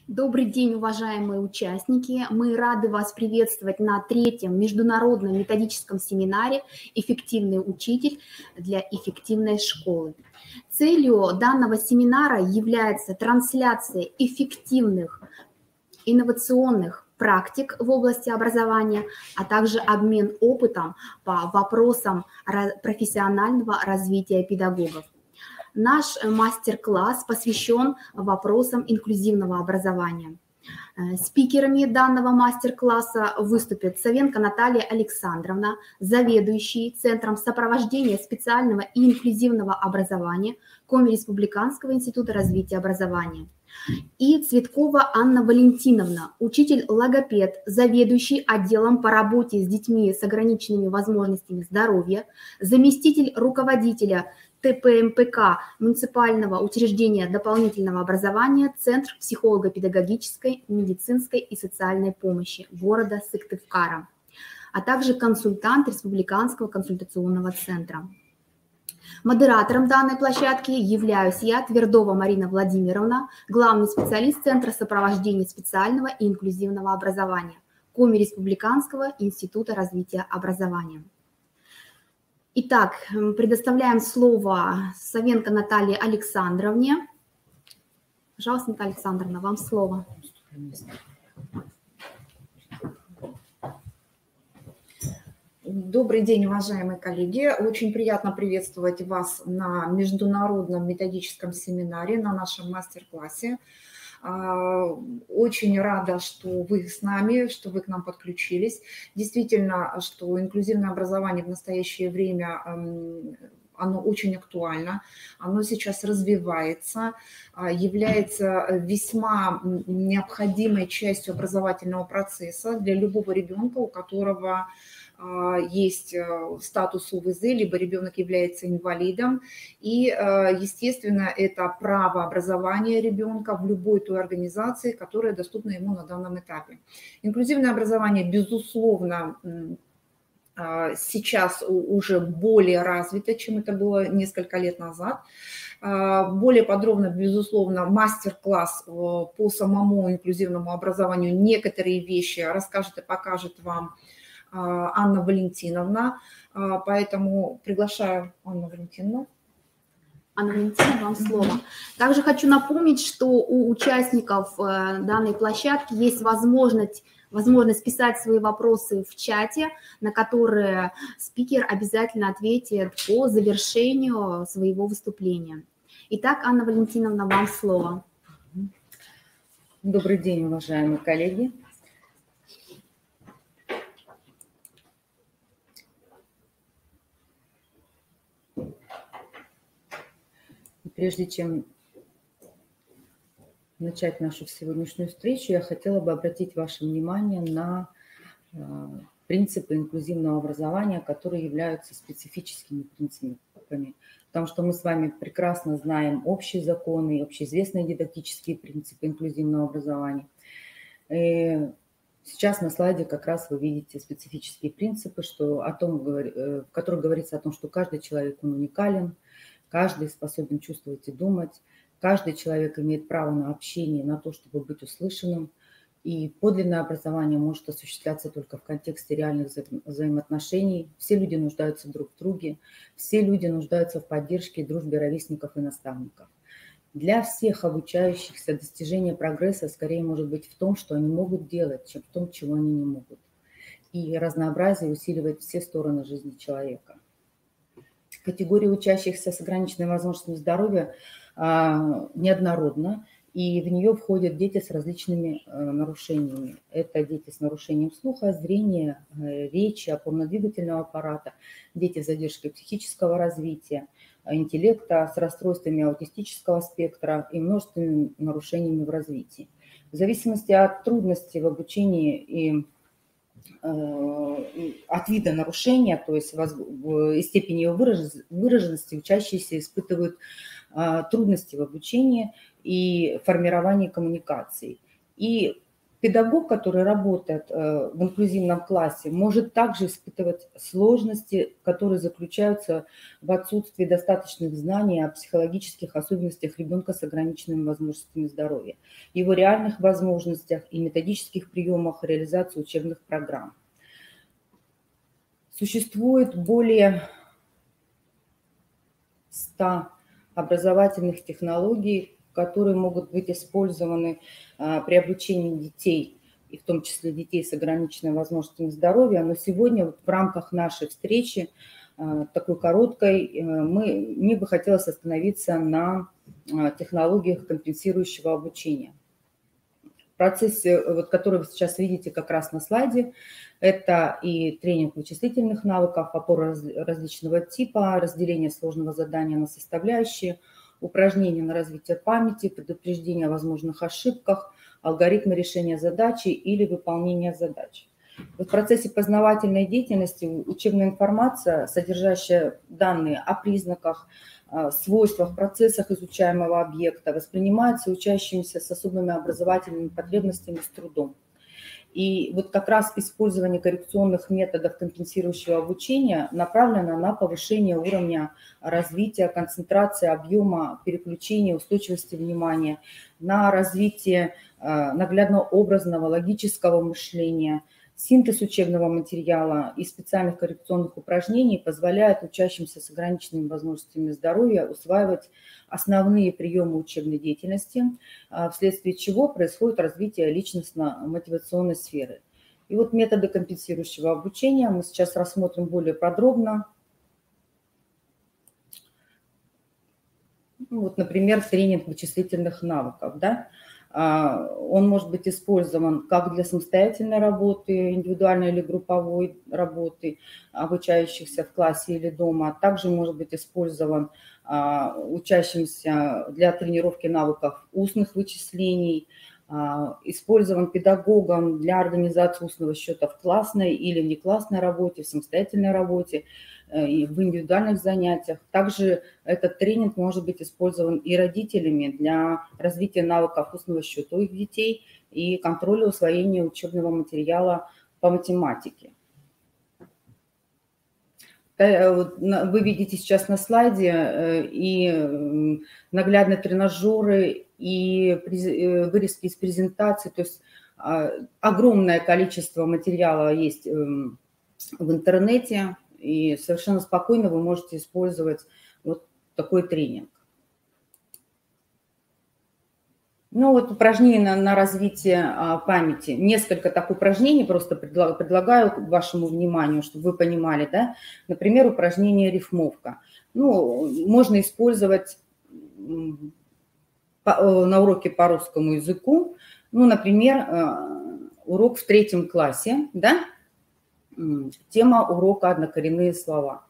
Добрый день, уважаемые участники. Мы рады вас приветствовать на третьем международном методическом семинаре «Эффективный учитель для эффективной школы». Целью данного семинара является трансляция эффективных инновационных практик в области образования, а также обмен опытом по вопросам профессионального развития педагогов. Наш мастер-класс посвящен вопросам инклюзивного образования. Спикерами данного мастер-класса выступит Савенко Наталья Александровна, заведующий Центром сопровождения специального и инклюзивного образования Коми Республиканского института развития образования. И Цветкова Анна Валентиновна, учитель-логопед, заведующий отделом по работе с детьми с ограниченными возможностями здоровья, заместитель руководителя ТПМПК муниципального учреждения дополнительного образования, Центр психолого-педагогической, медицинской и социальной помощи города Сыктывкара, а также консультант Республиканского консультационного центра. Модератором данной площадки являюсь я, Твердова Марина Владимировна, главный специалист Центра сопровождения специального и инклюзивного образования Коми Республиканского института развития образования. Итак, предоставляем слово Савенко Наталье Александровне. Пожалуйста, Наталья Александровна, вам слово. Добрый день, уважаемые коллеги. Очень приятно приветствовать вас на международном методическом семинаре, на нашем мастер-классе. Очень рада, что вы с нами, что вы к нам подключились. Действительно, что инклюзивное образование в настоящее время, оно очень актуально, оно сейчас развивается, является весьма необходимой частью образовательного процесса для любого ребенка, у которого есть статус УВЗ, либо ребенок является инвалидом. И, естественно, это право образования ребенка в любой той организации, которая доступна ему на данном этапе. Инклюзивное образование, безусловно, сейчас уже более развито, чем это было несколько лет назад. Более подробно, безусловно, мастер-класс по самому инклюзивному образованию некоторые вещи расскажет и покажет вам Анна Валентиновна, поэтому приглашаю Анну Валентиновну. Анна Валентиновна, вам слово. Также хочу напомнить, что у участников данной площадки есть возможность писать свои вопросы в чате, на которые спикер обязательно ответит по завершению своего выступления. Итак, Анна Валентиновна, вам слово. Добрый день, уважаемые коллеги. Прежде чем начать нашу сегодняшнюю встречу, я хотела бы обратить ваше внимание на принципы инклюзивного образования, которые являются специфическими принципами, потому что мы с вами прекрасно знаем общие законы, общеизвестные дидактические принципы инклюзивного образования. И сейчас на слайде как раз вы видите специфические принципы, в которых говорится о том, что каждый человек он уникален, каждый способен чувствовать и думать, каждый человек имеет право на общение, на то, чтобы быть услышанным. И подлинное образование может осуществляться только в контексте реальных взаимоотношений. Все люди нуждаются друг в друге, все люди нуждаются в поддержке и дружбе ровесников и наставников. Для всех обучающихся достижение прогресса скорее может быть в том, что они могут делать, чем в том, чего они не могут. И разнообразие усиливает все стороны жизни человека. Категория учащихся с ограниченными возможностями здоровья неоднородна, и в нее входят дети с различными нарушениями. Это дети с нарушением слуха, зрения, речи, опорно-двигательного аппарата, дети с задержкой психического развития, интеллекта, с расстройствами аутистического спектра и множественными нарушениями в развитии. В зависимости от трудностей в обучении и от вида нарушения, то есть и степени его выраженности, учащиеся испытывают трудности в обучении и формировании коммуникаций. И Педагог, который работает в инклюзивном классе, может также испытывать сложности, которые заключаются в отсутствии достаточных знаний о психологических особенностях ребенка с ограниченными возможностями здоровья, его реальных возможностях и методических приемах реализации учебных программ. Существует более 100 образовательных технологий, которые могут быть использованы при обучении детей, и в том числе детей с ограниченными возможностями здоровья. Но сегодня в рамках нашей встречи, такой короткой, мне бы хотелось остановиться на технологиях компенсирующего обучения. В процессе, который вы сейчас видите как раз на слайде, это и тренинг вычислительных навыков, опора различного типа, разделение сложного задания на составляющие, упражнения на развитие памяти, предупреждение о возможных ошибках, алгоритмы решения задачи или выполнения задач. В процессе познавательной деятельности учебная информация, содержащая данные о признаках, свойствах, процессах изучаемого объекта, воспринимается учащимися с особыми образовательными потребностями с трудом. И вот как раз использование коррекционных методов компенсирующего обучения направлено на повышение уровня развития, концентрации, объема, переключения, устойчивости внимания, на развитие наглядно-образного, логического мышления. Синтез учебного материала и специальных коррекционных упражнений позволяет учащимся с ограниченными возможностями здоровья усваивать основные приемы учебной деятельности, вследствие чего происходит развитие личностно-мотивационной сферы. И вот методы компенсирующего обучения мы сейчас рассмотрим более подробно. Вот, например, тренинг вычислительных навыков, да? Он может быть использован как для самостоятельной работы, индивидуальной или групповой работы обучающихся в классе или дома. Также может быть использован учащимся для тренировки навыков устных вычислений, использован педагогом для организации устного счета в классной или внеклассной работе, в самостоятельной работе, и в индивидуальных занятиях. Также этот тренинг может быть использован и родителями для развития навыков устного счета у их детей и контроля усвоения учебного материала по математике. Вы видите сейчас на слайде и наглядные тренажеры, и вырезки из презентации. То есть огромное количество материала есть в интернете, и совершенно спокойно вы можете использовать вот такой тренинг. Ну вот упражнения на развитие памяти. Несколько так упражнений просто предлагаю вашему вниманию, чтобы вы понимали, да. Например, упражнение рифмовка. Ну, можно использовать на уроке по русскому языку. Ну, например, урок в 3 классе, да. Тема урока «Однокоренные слова».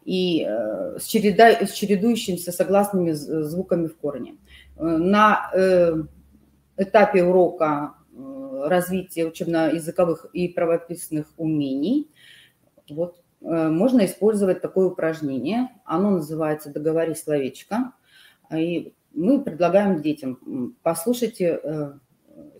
И с чередующимися согласными звуками в корне. На этапе урока развития учебно-языковых и правописных умений вот, можно использовать такое упражнение. Оно называется «Договори словечко». И мы предлагаем детям: послушайте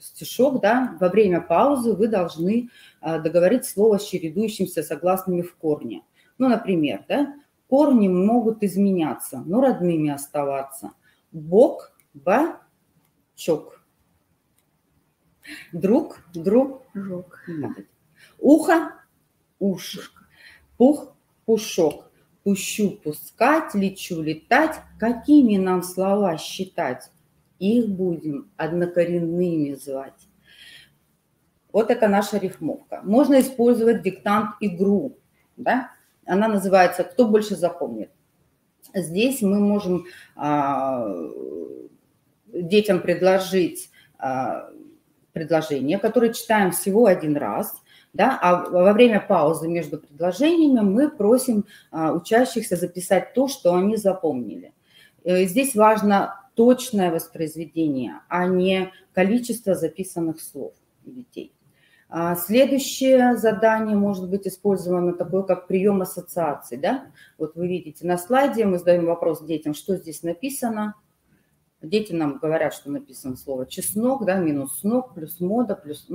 стишок, да, во время паузы вы должны договорить слово с чередующимися согласными в корне. Ну, например, да, корни могут изменяться, но родными оставаться. Бок, бочок. Друг, дружок. Ухо, ушко. Пух, пушок. Пущу, пускать, лечу, летать. Какими нам слова считать? Их будем однокоренными звать. Вот это наша рифмовка. Можно использовать диктант-игру, да? Она называется «Кто больше запомнит?». Здесь мы можем детям предложить предложение, которое читаем всего 1 раз, да, а во время паузы между предложениями мы просим учащихся записать то, что они запомнили. Здесь важно точное воспроизведение, а не количество записанных слов у детей. Следующее задание может быть использовано такое, как прием ассоциаций. Да? Вот вы видите на слайде, мы задаем вопрос детям, что здесь написано. Дети нам говорят, что написано слово чеснок, да, минус снок, плюс мода, плюс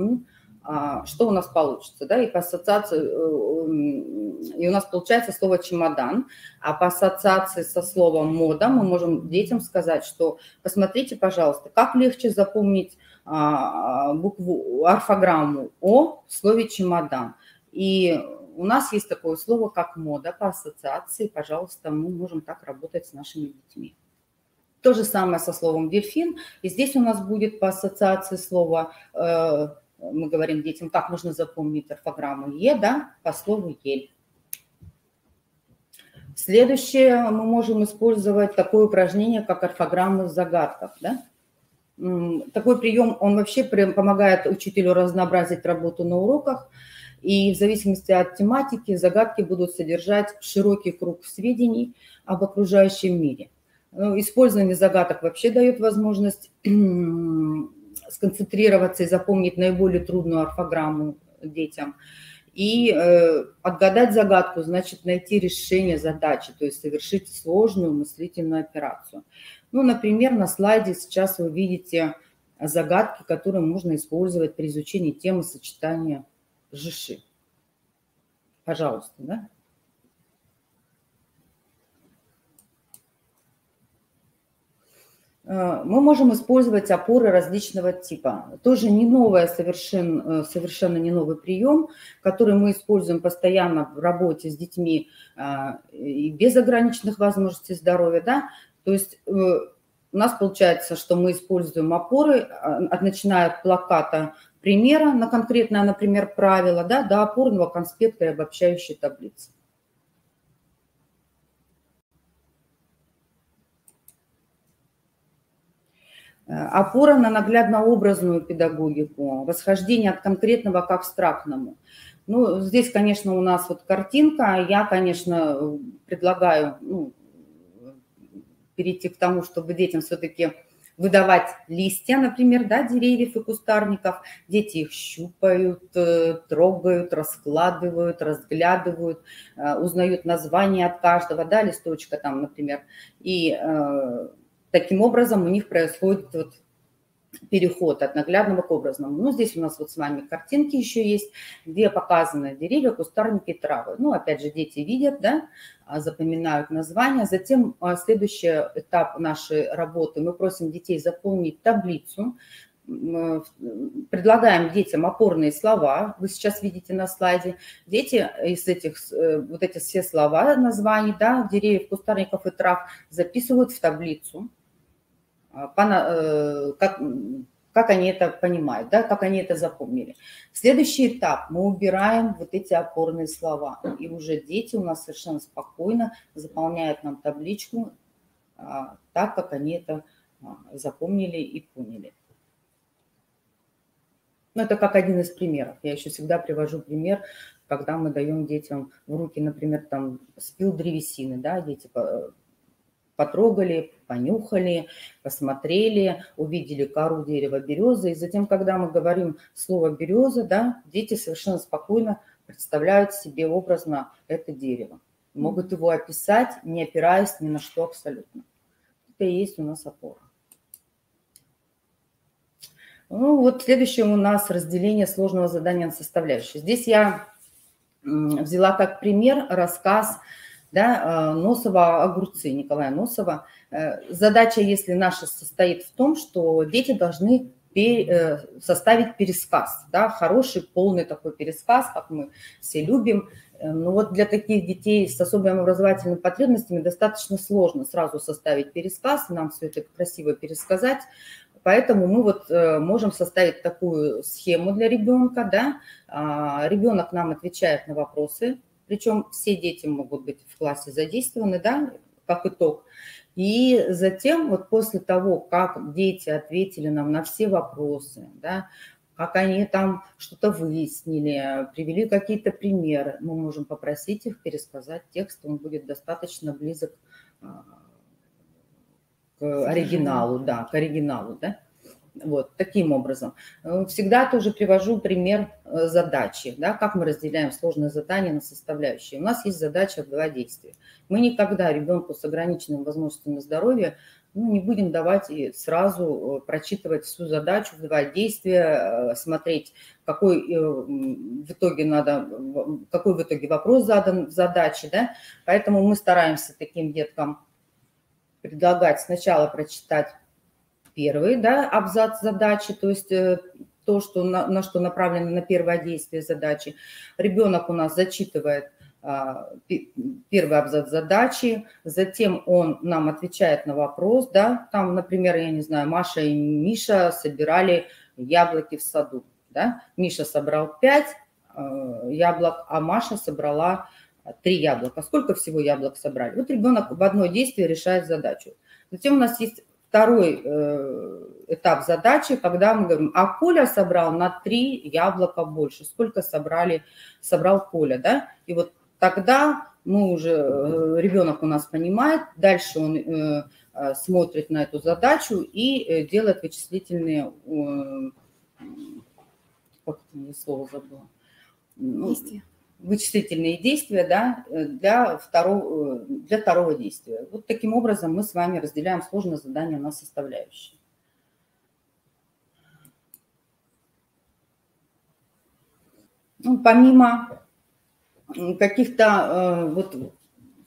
что у нас получится, да, и по ассоциации, и у нас получается слово чемодан, а по ассоциации со словом мода мы можем детям сказать, что посмотрите, пожалуйста, как легче запомнить букву, орфограмму О в слове чемодан. И у нас есть такое слово, как мода, по ассоциации, пожалуйста, мы можем так работать с нашими детьми. То же самое со словом дельфин, и здесь у нас будет по ассоциации слово, мы говорим детям, как можно запомнить орфограмму Е, да, по слову ель. Следующее, мы можем использовать такое упражнение, как орфограммы в загадках, да. Такой прием, он вообще помогает учителю разнообразить работу на уроках, и в зависимости от тематики загадки будут содержать широкий круг сведений об окружающем мире. Использование загадок вообще дает возможность сконцентрироваться и запомнить наиболее трудную орфограмму детям. И отгадать загадку значит найти решение задачи, то есть совершить сложную мыслительную операцию. Ну, например, на слайде сейчас вы видите загадки, которые можно использовать при изучении темы сочетания жиши. Пожалуйста, да? Мы можем использовать опоры различного типа. Тоже не новое, совершенно не новый прием, который мы используем постоянно в работе с детьми и без ограниченных возможностей здоровья. Да? То есть у нас получается, что мы используем опоры, начиная от плаката примера на конкретное, например, правило, да, до опорного конспекта и обобщающей таблицы. Опора на наглядно-образную педагогику, восхождение от конкретного к абстрактному. Ну, здесь, конечно, у нас вот картинка. Я, конечно, предлагаю перейти к тому, чтобы детям все-таки выдавать листья, например, да, деревьев и кустарников. Дети их щупают, трогают, раскладывают, разглядывают, узнают название от каждого, да, листочка там, например. И таким образом у них происходит вот переход от наглядного к образному. Ну, здесь у нас вот с вами картинки еще есть, где показаны деревья, кустарники, травы. Ну, опять же, дети видят, да, запоминают названия. Затем следующий этап нашей работы. Мы просим детей заполнить таблицу. Предлагаем детям опорные слова. Вы сейчас видите на слайде. Дети из этих, вот эти все слова, названий, да, деревьев, кустарников и трав записывают в таблицу. Как они это понимают, да, как они это запомнили. Следующий этап. Мы убираем вот эти опорные слова. И уже дети у нас совершенно спокойно заполняют нам табличку так, как они это запомнили и поняли. Ну, это как один из примеров. Я еще всегда привожу пример, когда мы даем детям в руки, например, там спил древесины, да, дети потрогали, понюхали, посмотрели, увидели кору дерева березы. И затем, когда мы говорим слово береза, да, дети совершенно спокойно представляют себе образно это дерево. Могут его описать, не опираясь ни на что абсолютно. Это и есть у нас опора. Ну, вот следующее у нас разделение сложного задания на составляющие. Здесь я взяла как пример рассказ, да, Носова «Огурцы», Николая Носова. Задача, если наша, состоит в том, что дети должны составить пересказ, да, хороший, полный такой пересказ, как мы все любим. Но вот для таких детей с особыми образовательными потребностями достаточно сложно сразу составить пересказ, нам все это красиво пересказать. Поэтому мы вот можем составить такую схему для ребенка, да. Ребенок нам отвечает на вопросы, причем все дети могут быть в классе задействованы, да, как итог. И затем вот после того, как дети ответили нам на все вопросы, да, как они там что-то выяснили, привели какие-то примеры, мы можем попросить их пересказать текст, он будет достаточно близок к оригиналу, да, к оригиналу, да. Вот, таким образом. Всегда тоже привожу пример задачи, да, как мы разделяем сложное задание на составляющие. У нас есть задача в 2 действия. Мы никогда ребенку с ограниченными возможностями здоровья ну, не будем давать и сразу прочитывать всю задачу, вдавать действия, смотреть, какой в итоге вопрос задан в задаче, да? Поэтому мы стараемся таким деткам предлагать сначала прочитать первый, да, абзац задачи, то есть то, что на что направлено на первое действие задачи. Ребенок у нас зачитывает первый абзац задачи, затем он нам отвечает на вопрос, да, там, например, я не знаю, Маша и Миша собирали яблоки в саду, да, Миша собрал 5 яблок, а Маша собрала 3 яблока. Сколько всего яблок собрали? Вот ребенок в одно действие решает задачу. Затем у нас есть второй этап задачи, когда мы говорим, а Коля собрал на 3 яблока больше. Сколько собрал Коля, да? И вот тогда мы уже, ребенок у нас понимает, дальше он смотрит на эту задачу и делает вычислительные, как это слово забыла? Действия. Вычислительные действия, да, для второго действия. Вот таким образом мы с вами разделяем сложное задание на составляющие. Ну, помимо каких-то вот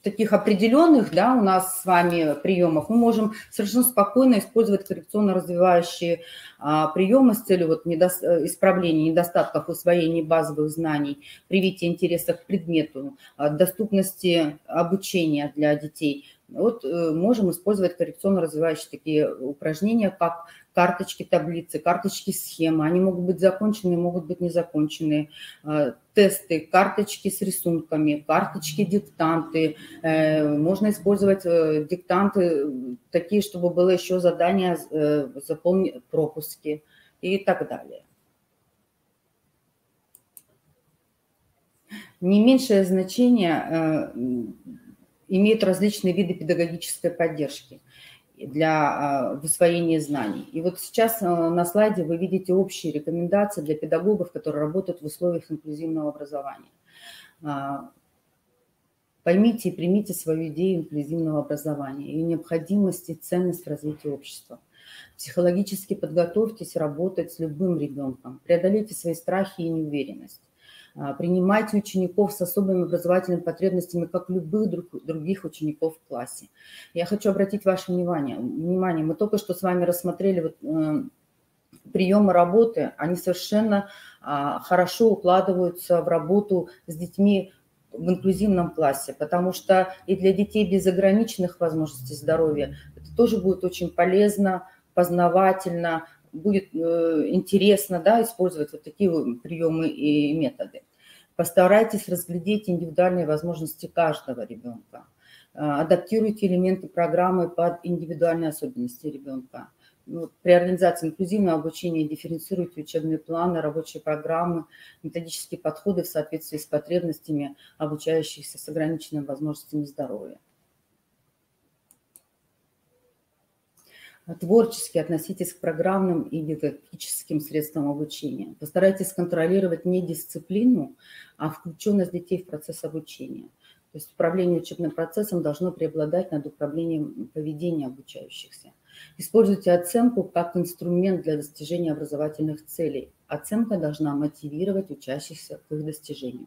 таких определенных, да, у нас с вами приемов, мы можем совершенно спокойно использовать коррекционно-развивающие приемы с целью вот исправления недостатков в усвоении базовых знаний, привития интереса к предмету, доступности обучения для детей. Вот можем использовать коррекционно-развивающие такие упражнения, как карточки, таблицы, карточки, схемы. Они могут быть законченные, могут быть незаконченные. Тесты, карточки с рисунками, карточки, диктанты. Можно использовать диктанты такие, чтобы было еще задание заполнить пропуски и так далее. Не меньшее значение имеют различные виды педагогической поддержки для усвоения знаний. И вот сейчас на слайде вы видите общие рекомендации для педагогов, которые работают в условиях инклюзивного образования. Поймите и примите свою идею инклюзивного образования, ее необходимость и ценность в развитии общества. Психологически подготовьтесь работать с любым ребенком, преодолейте свои страхи и неуверенность. Принимайте учеников с особыми образовательными потребностями, как любых других учеников в классе. Я хочу обратить ваше внимание, мы только что с вами рассмотрели вот, приемы работы, они совершенно хорошо укладываются в работу с детьми в инклюзивном классе, потому что и для детей без ограниченных возможностей здоровья это тоже будет очень полезно, познавательно, будет интересно, да, использовать вот такие приемы и методы. Постарайтесь разглядеть индивидуальные возможности каждого ребенка. Адаптируйте элементы программы под индивидуальные особенности ребенка. При организации инклюзивного обучения дифференцируйте учебные планы, рабочие программы, методические подходы в соответствии с потребностями обучающихся с ограниченными возможностями здоровья. Творчески относитесь к программным и дидактическим средствам обучения. Постарайтесь контролировать не дисциплину, а включенность детей в процесс обучения. То есть управление учебным процессом должно преобладать над управлением поведения обучающихся. Используйте оценку как инструмент для достижения образовательных целей. Оценка должна мотивировать учащихся к их достижению.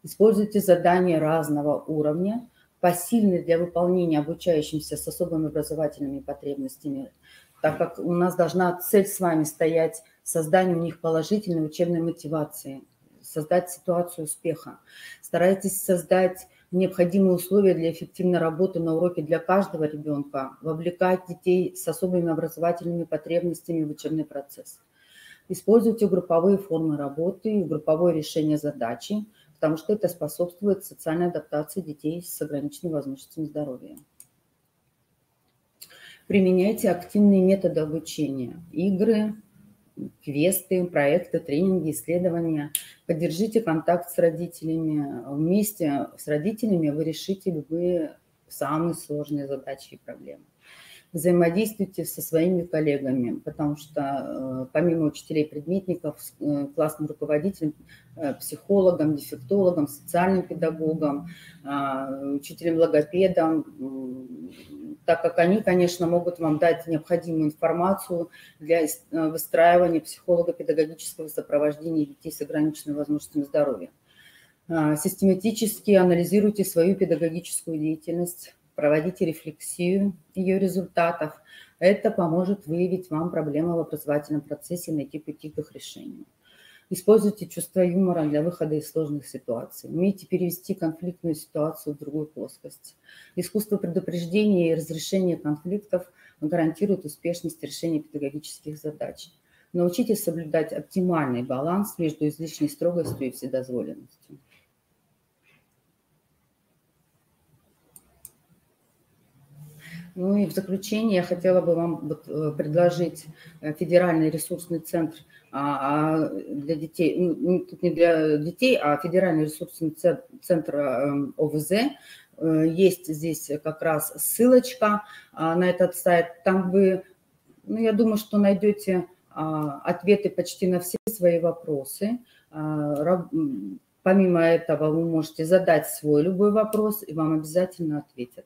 Используйте задания разного уровня, посильны для выполнения обучающимся с особыми образовательными потребностями, так как у нас должна цель с вами стоять создание у них положительной учебной мотивации, создать ситуацию успеха. Старайтесь создать необходимые условия для эффективной работы на уроке для каждого ребенка, вовлекать детей с особыми образовательными потребностями в учебный процесс. Используйте групповые формы работы и групповое решение задачи, потому что это способствует социальной адаптации детей с ограниченными возможностями здоровья. Применяйте активные методы обучения, игры, квесты, проекты, тренинги, исследования. Поддержите контакт с родителями. Вместе с родителями вы решите любые самые сложные задачи и проблемы. Взаимодействуйте со своими коллегами, потому что помимо учителей-предметников, классным руководителем, психологом, дефектологом, социальным педагогом, учителем-логопедом, так как они, конечно, могут вам дать необходимую информацию для выстраивания психолого-педагогического сопровождения детей с ограниченными возможностями здоровья. Систематически анализируйте свою педагогическую деятельность, проводите рефлексию ее результатов. Это поможет выявить вам проблемы в образовательном процессе и найти пути к их решению. Используйте чувство юмора для выхода из сложных ситуаций. Умейте перевести конфликтную ситуацию в другую плоскость. Искусство предупреждения и разрешения конфликтов гарантирует успешность решения педагогических задач. Научитесь соблюдать оптимальный баланс между излишней строгостью и вседозволенностью. Ну и в заключение я хотела бы вам предложить федеральный ресурсный центр для детей, тут не для детей, а федеральный ресурсный центр ОВЗ. Есть здесь как раз ссылочка на этот сайт. Там вы, ну, я думаю, что найдете ответы почти на все свои вопросы. Помимо этого вы можете задать свой любой вопрос, и вам обязательно ответят.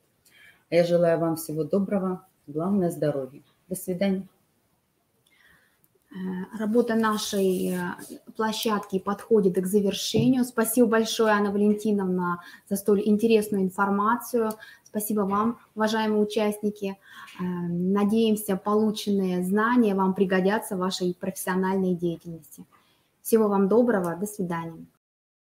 Я желаю вам всего доброго, главное здоровья. До свидания. Работа нашей площадки подходит к завершению. Спасибо большое, Анна Валентиновна, за столь интересную информацию. Спасибо вам, уважаемые участники. Надеемся, полученные знания вам пригодятся в вашей профессиональной деятельности. Всего вам доброго, до свидания.